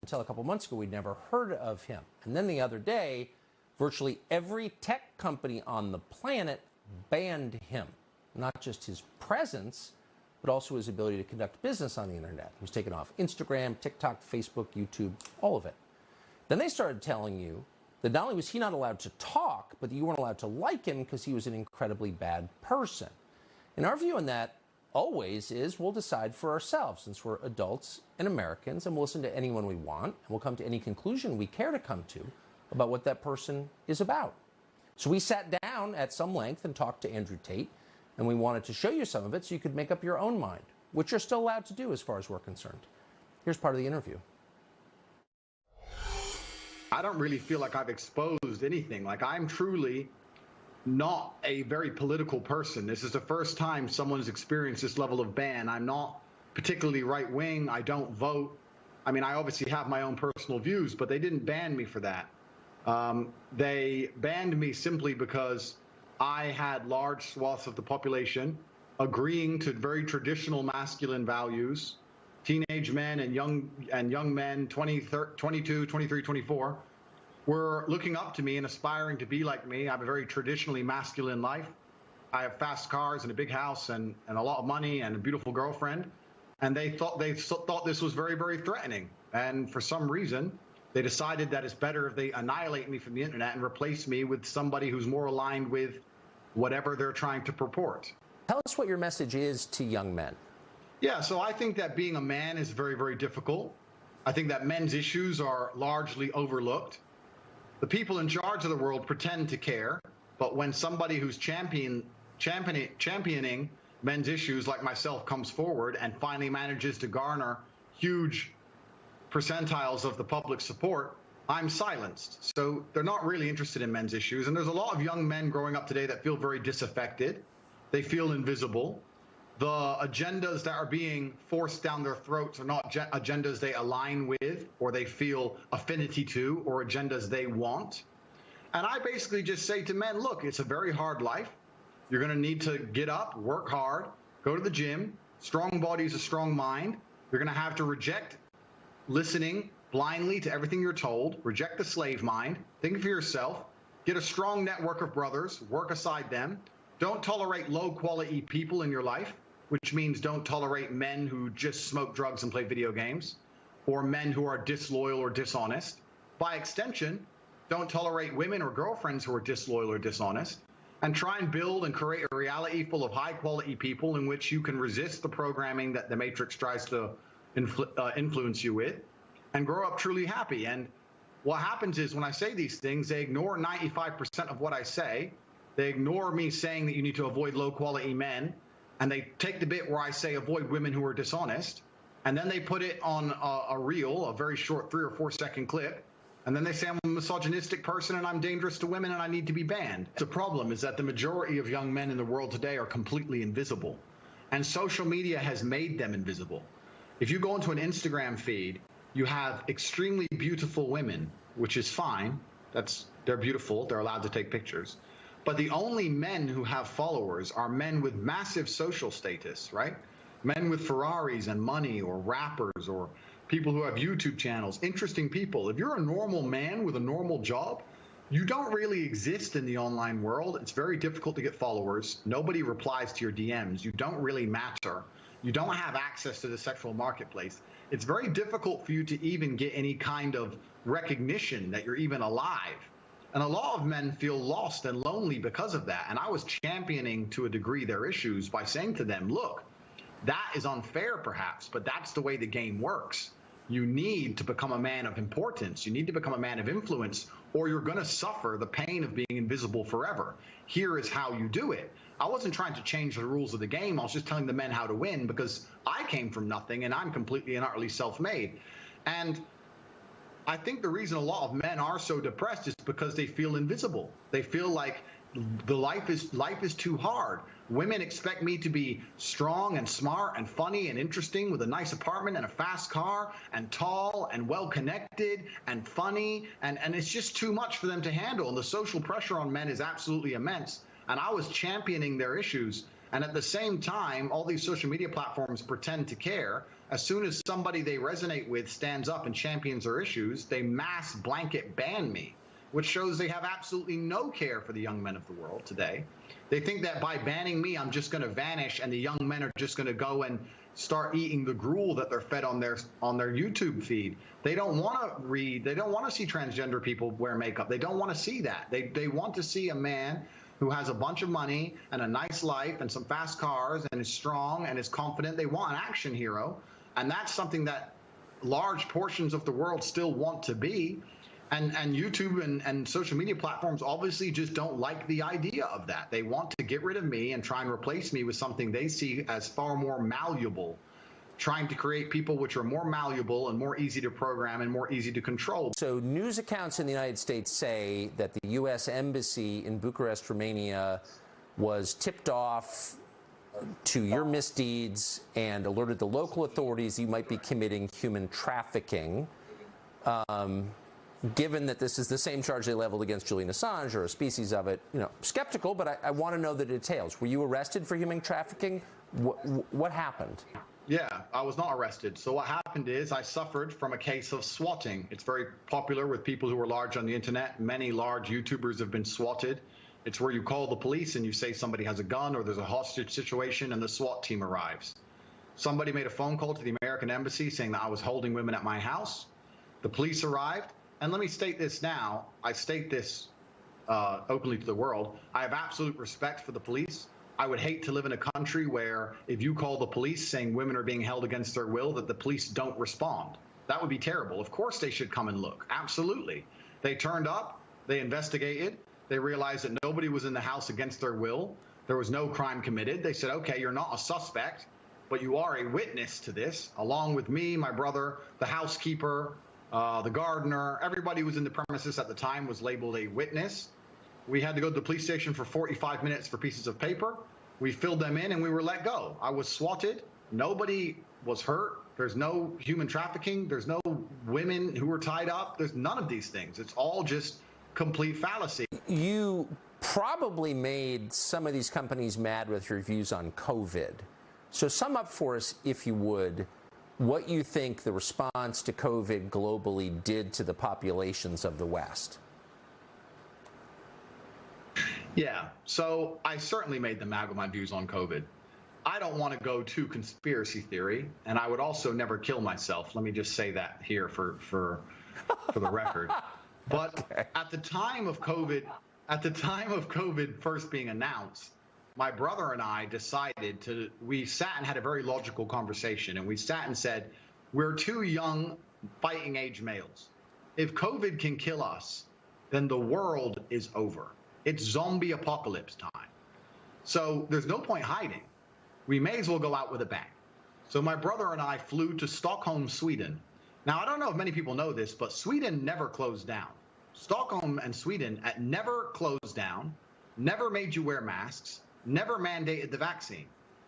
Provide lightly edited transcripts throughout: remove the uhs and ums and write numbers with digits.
Until a couple months ago, we'd never heard of him. And then the other day, virtually every tech company on the planet banned him. Not just his presence, but also his ability to conduct business on the internet. He was taken off Instagram, TikTok, Facebook, YouTube, all of it. Then they started telling you that not only was he not allowed to talk, but that you weren't allowed to like him because he was an incredibly bad person. And our view on that always is we'll decide for ourselves, since we're adults and Americans, and we'll listen to anyone we want, and we'll come to any conclusion we care to come to about what that person is about. So we sat down at some length and talked to Andrew Tate, and we wanted to show you some of it so you could make up your own mind, which you're still allowed to do as far as we're concerned. Here's part of the interview. I don't really feel like I've exposed anything. Like, I'm truly not a very political person. This is the first time someone's experienced this level of ban. I'm not particularly right-wing. I don't vote. I mean, I obviously have my own personal views, but they didn't ban me for that. They banned me simply because I had large swaths of the population agreeing to very traditional masculine values. Teenage men and young men, 22, 23, 24, were looking up to me and aspiring to be like me. I have a very traditionally masculine life. I have fast cars and a big house and a lot of money and a beautiful girlfriend. And they thought this was very, very threatening. And for some reason, they decided that it's better if they annihilate me from the internet and replace me with somebody who's more aligned with whatever they're trying to purport. Tell us what your message is to young men. Yeah, so I think that being a man is very, very difficult. I think that men's issues are largely overlooked. The people in charge of the world pretend to care, but when somebody who's championing men's issues like myself comes forward and finally manages to garner huge percentiles of the public support, I'm silenced. So they're not really interested in men's issues. And there's a lot of young men growing up today that feel very disaffected. They feel invisible. The agendas that are being forced down their throats are not agendas they align with or they feel affinity to or agendas they want. And I basically just say to men, look, it's a very hard life. You're going to need to get up, work hard, go to the gym. Strong body is a strong mind. You're going to have to reject listening blindly to everything you're told, reject the slave mind, think for yourself, get a strong network of brothers, work aside them. Don't tolerate low-quality people in your life, which means don't tolerate men who just smoke drugs and play video games, or men who are disloyal or dishonest. By extension, don't tolerate women or girlfriends who are disloyal or dishonest, and try and build and create a reality full of high-quality people in which you can resist the programming that the Matrix tries to influence you with, and grow up truly happy. And what happens is when I say these things, they ignore 95% of what I say. They ignore me saying that you need to avoid low-quality men, and they take the bit where I say avoid women who are dishonest, and then they put it on a reel, a very short 3 or 4 second clip, and then they say I'm a misogynistic person and I'm dangerous to women and I need to be banned. The problem is that the majority of young men in the world today are completely invisible, and social media has made them invisible. If you go into an Instagram feed, you have extremely beautiful women, which is fine. They're beautiful, they're allowed to take pictures. But the only men who have followers are men with massive social status, right? Men with Ferraris and money, or rappers, or people who have YouTube channels, interesting people. If you're a normal man with a normal job, you don't really exist in the online world. It's very difficult to get followers. Nobody replies to your DMs. You don't really matter. You don't have access to the sexual marketplace. It's very difficult for you to even get any kind of recognition that you're even alive. And a lot of men feel lost and lonely because of that. And I was championing to a degree their issues by saying to them, look, that is unfair perhaps, but that's the way the game works. You need to become a man of importance. You need to become a man of influence, or you're going to suffer the pain of being invisible forever. Here is how you do it. I wasn't trying to change the rules of the game. I was just telling the men how to win, because I came from nothing and I'm completely and utterly self-made. And I think the reason a lot of men are so depressed is because they feel invisible. They feel like the life is too hard. Women expect me to be strong and smart and funny and interesting with a nice apartment and a fast car and tall and well-connected and funny, and it's just too much for them to handle. And the social pressure on men is absolutely immense. And I was championing their issues. And at the same time, all these social media platforms pretend to care. As soon as somebody they resonate with stands up and champions their issues, they mass blanket ban me, which shows they have absolutely no care for the young men of the world today. They think that by banning me, I'm just going to vanish and the young men are just going to go and start eating the gruel that they're fed on their YouTube feed. They don't want to read. They don't want to see transgender people wear makeup. They don't want to see that. They want to see a man who has a bunch of money and a nice life and some fast cars and is strong and is confident. They want an action hero. And that's something that large portions of the world still want to be. And YouTube and social media platforms obviously just don't like the idea of that. They want to get rid of me and try and replace me with something they see as far more malleable, trying to create people which are more malleable and more easy to program and more easy to control. So news accounts in the United States say that the U.S. Embassy in Bucharest, Romania, was tipped off to your misdeeds and alerted the local authorities you might be committing human trafficking. Given that this is the same charge they leveled against Julian Assange or a species of it, skeptical, but I want to know the details. Were you arrested for human trafficking? What happened? Yeah, I was not arrested. So what happened is I suffered from a case of swatting. It's very popular with people who are large on the internet. Many large YouTubers have been swatted. It's where you call the police and you say somebody has a gun or there's a hostage situation and the SWAT team arrives. Somebody made a phone call to the American embassy saying that I was holding women at my house. The police arrived. And let me state this now. I state this openly to the world. I have absolute respect for the police. I would hate to live in a country where if you call the police saying women are being held against their will, that the police don't respond. That would be terrible. Of course they should come and look. Absolutely. They turned up. They investigated. They realized that nobody was in the house against their will. There was no crime committed. They said, okay, you're not a suspect, but you are a witness to this, along with me, my brother, the housekeeper, the gardener. Everybody who was in the premises at the time was labeled a witness. We had to go to the police station for 45 minutes for pieces of paper. We filled them in and we were let go. I was swatted. Nobody was hurt. There's no human trafficking. There's no women who were tied up. There's none of these things. It's all just complete fallacy. You probably made some of these companies mad with your views on COVID. So sum up for us, if you would, what you think the response to COVID globally did to the populations of the West. Yeah, so I certainly made them mad with my views on COVID. I don't want to go to conspiracy theory, and I would also never kill myself. Let me just say that here for the record. But okay. At the time of COVID first being announced, my brother and I decided we sat and had a very logical conversation, and we sat and said, we're two young fighting age males. If COVID can kill us, then the world is over. It's zombie apocalypse time. So there's no point hiding. We may as well go out with a bang. So my brother and I flew to Stockholm, Sweden. Now, I don't know if many people know this, but Sweden never closed down. Stockholm and Sweden never closed down, never made you wear masks, never mandated the vaccine.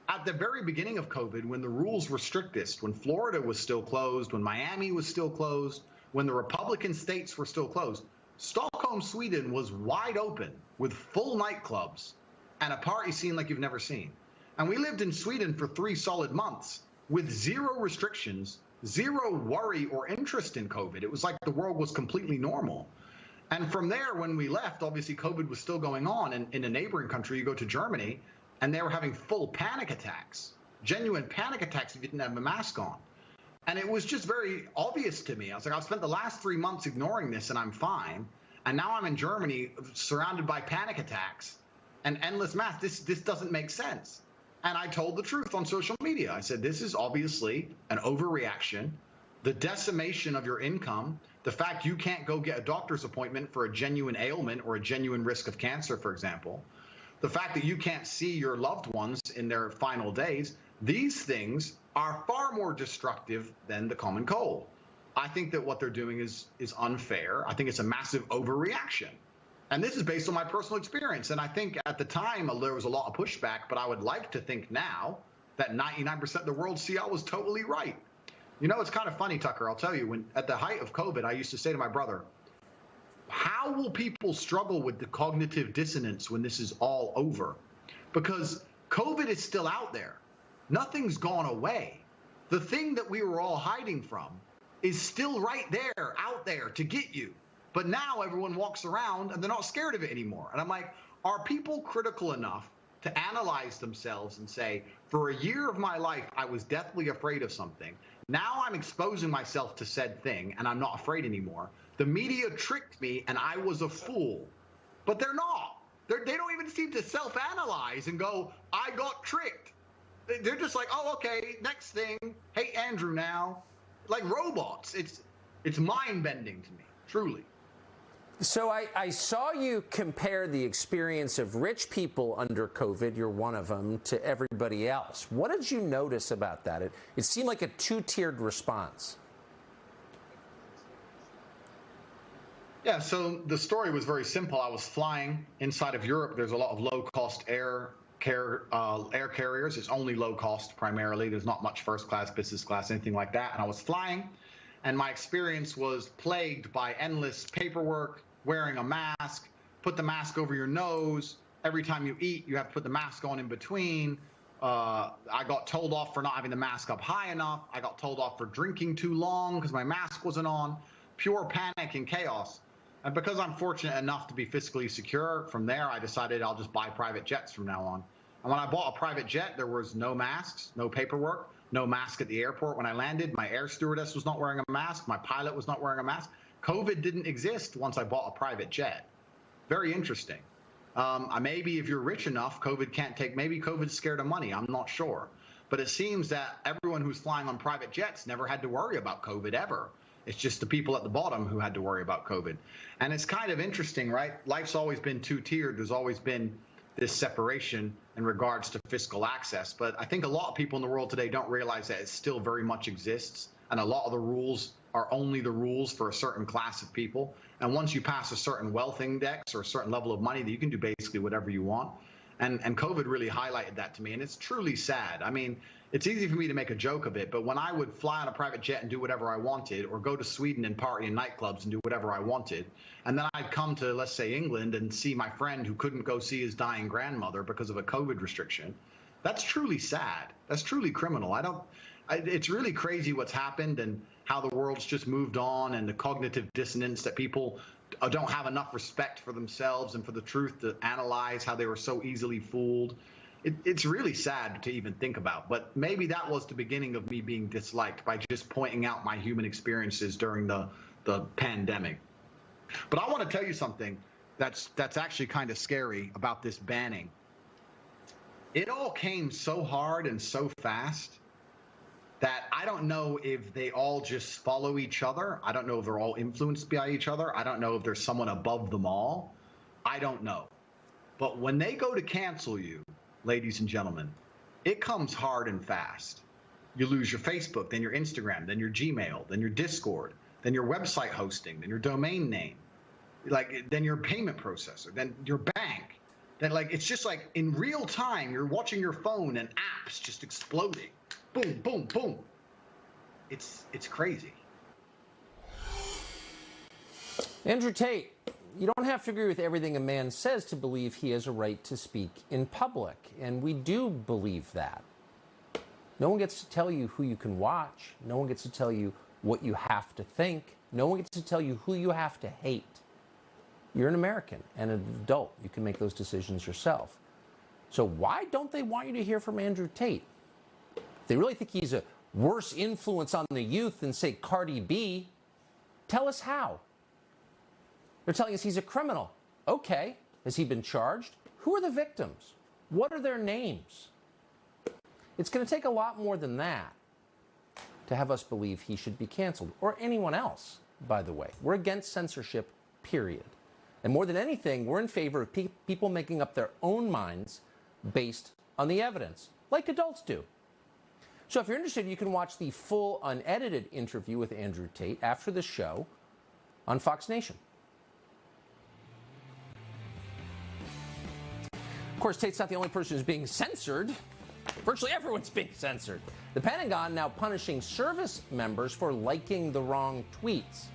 At the very beginning of COVID, when the rules were strictest, when Florida was still closed, when Miami was still closed, when the Republican states were still closed, Stockholm, Sweden was wide open with full nightclubs and a party scene like you've never seen. And we lived in Sweden for 3 solid months with zero restrictions, zero worry or interest in COVID. It was like the world was completely normal. And from there, when we left, obviously COVID was still going on. And in a neighboring country, you go to Germany, and they were having full panic attacks, genuine panic attacks if you didn't have a mask on. And it was just very obvious to me. I was like, I've spent the last 3 months ignoring this and I'm fine. And now I'm in Germany surrounded by panic attacks and endless masks. This doesn't make sense. And I told the truth on social media. I said, this is obviously an overreaction, the decimation of your income, the fact you can't go get a doctor's appointment for a genuine ailment or a genuine risk of cancer, for example, the fact that you can't see your loved ones in their final days. These things are far more destructive than the common cold. I think that what they're doing is unfair. I think it's a massive overreaction. And this is based on my personal experience. And I think at the time there was a lot of pushback, but I would like to think now that 99% of the world see I was totally right. You know, it's kind of funny, Tucker. I'll tell you, when at the height of COVID, I used to say to my brother, how will people struggle with the cognitive dissonance when this is all over? Because COVID is still out there. Nothing's gone away. The thing that we were all hiding from is still right there, out there to get you. But now everyone walks around and they're not scared of it anymore. And I'm like, are people critical enough to analyze themselves and say, for a year of my life, I was deathly afraid of something. Now I'm exposing myself to said thing and I'm not afraid anymore. The media tricked me and I was a fool. But they're not. They don't even seem to self-analyze and go, I got tricked. They're just like, oh, okay, next thing. Hey, Andrew now. Like robots. It's mind-bending to me, truly. So I saw you compare the experience of rich people under COVID, you're one of them, to everybody else. What did you notice about that? It seemed like a two-tiered response. Yeah, so the story was very simple. I was flying inside of Europe. There's a lot of low-cost air carriers. It's only low-cost primarily. There's not much first class, business class, anything like that. And I was flying, and my experience was plagued by endless paperwork, wearing a mask, put the mask over your nose. Every time you eat, you have to put the mask on in between. I got told off for not having the mask up high enough. I got told off for drinking too long because my mask wasn't on. Pure panic and chaos. And because I'm fortunate enough to be fiscally secure, from there I decided I'll just buy private jets from now on. And when I bought a private jet, there was no masks, no paperwork, no mask at the airport. When I landed, my air stewardess was not wearing a mask. My pilot was not wearing a mask. COVID didn't exist once I bought a private jet. Very interesting. Maybe if you're rich enough, COVID can't take, maybe COVID's scared of money. I'm not sure. But it seems that everyone who's flying on private jets never had to worry about COVID ever. It's just the people at the bottom who had to worry about COVID. And it's kind of interesting, right? Life's always been two-tiered. There's always been this separation in regards to fiscal access. But I think a lot of people in the world today don't realize that it still very much exists. And a lot of the rules are only the rules for a certain class of people. And once you pass a certain wealth index or a certain level of money, that you can do basically whatever you want. And COVID really highlighted that to me. And it's truly sad. I mean, it's easy for me to make a joke of it, but when I would fly on a private jet and do whatever I wanted, or go to Sweden and party in nightclubs and do whatever I wanted, and then I'd come to, let's say, England and see my friend who couldn't go see his dying grandmother because of a COVID restriction, that's truly sad. That's truly criminal. It's really crazy what's happened and how the world's just moved on, and the cognitive dissonance that people don't have enough respect for themselves and for the truth to analyze how they were so easily fooled. It's really sad to even think about, but maybe that was the beginning of me being disliked, by just pointing out my human experiences during the pandemic. But I want to tell you something that's actually kind of scary about this banning. It all came so hard and so fast that I don't know if they all just follow each other. I don't know if they're all influenced by each other. I don't know if there's someone above them all. I don't know. But when they go to cancel you, ladies and gentlemen, it comes hard and fast. You lose your Facebook, then your Instagram, then your Gmail, then your Discord, then your website hosting, then your domain name, then your payment processor, then your bank. Then it's just like in real time, you're watching your phone and apps just exploding. Boom, boom, boom. It's crazy. Andrew Tate, you don't have to agree with everything a man says to believe he has a right to speak in public, and we do believe that. No one gets to tell you who you can watch. No one gets to tell you what you have to think. No one gets to tell you who you have to hate. You're an American and an adult. You can make those decisions yourself. So why don't they want you to hear from Andrew Tate? If they really think he's a worse influence on the youth than, say, Cardi B, tell us how. They're telling us he's a criminal. Okay. Has he been charged? Who are the victims? What are their names? It's going to take a lot more than that to have us believe he should be canceled, or anyone else, by the way. We're against censorship, period. And more than anything, we're in favor of people making up their own minds based on the evidence, like adults do. So if you're interested, you can watch the full unedited interview with Andrew Tate after the show on Fox Nation. Of course, Tate's not the only person who's being censored. Virtually everyone's being censored. The Pentagon now punishing service members for liking the wrong tweets.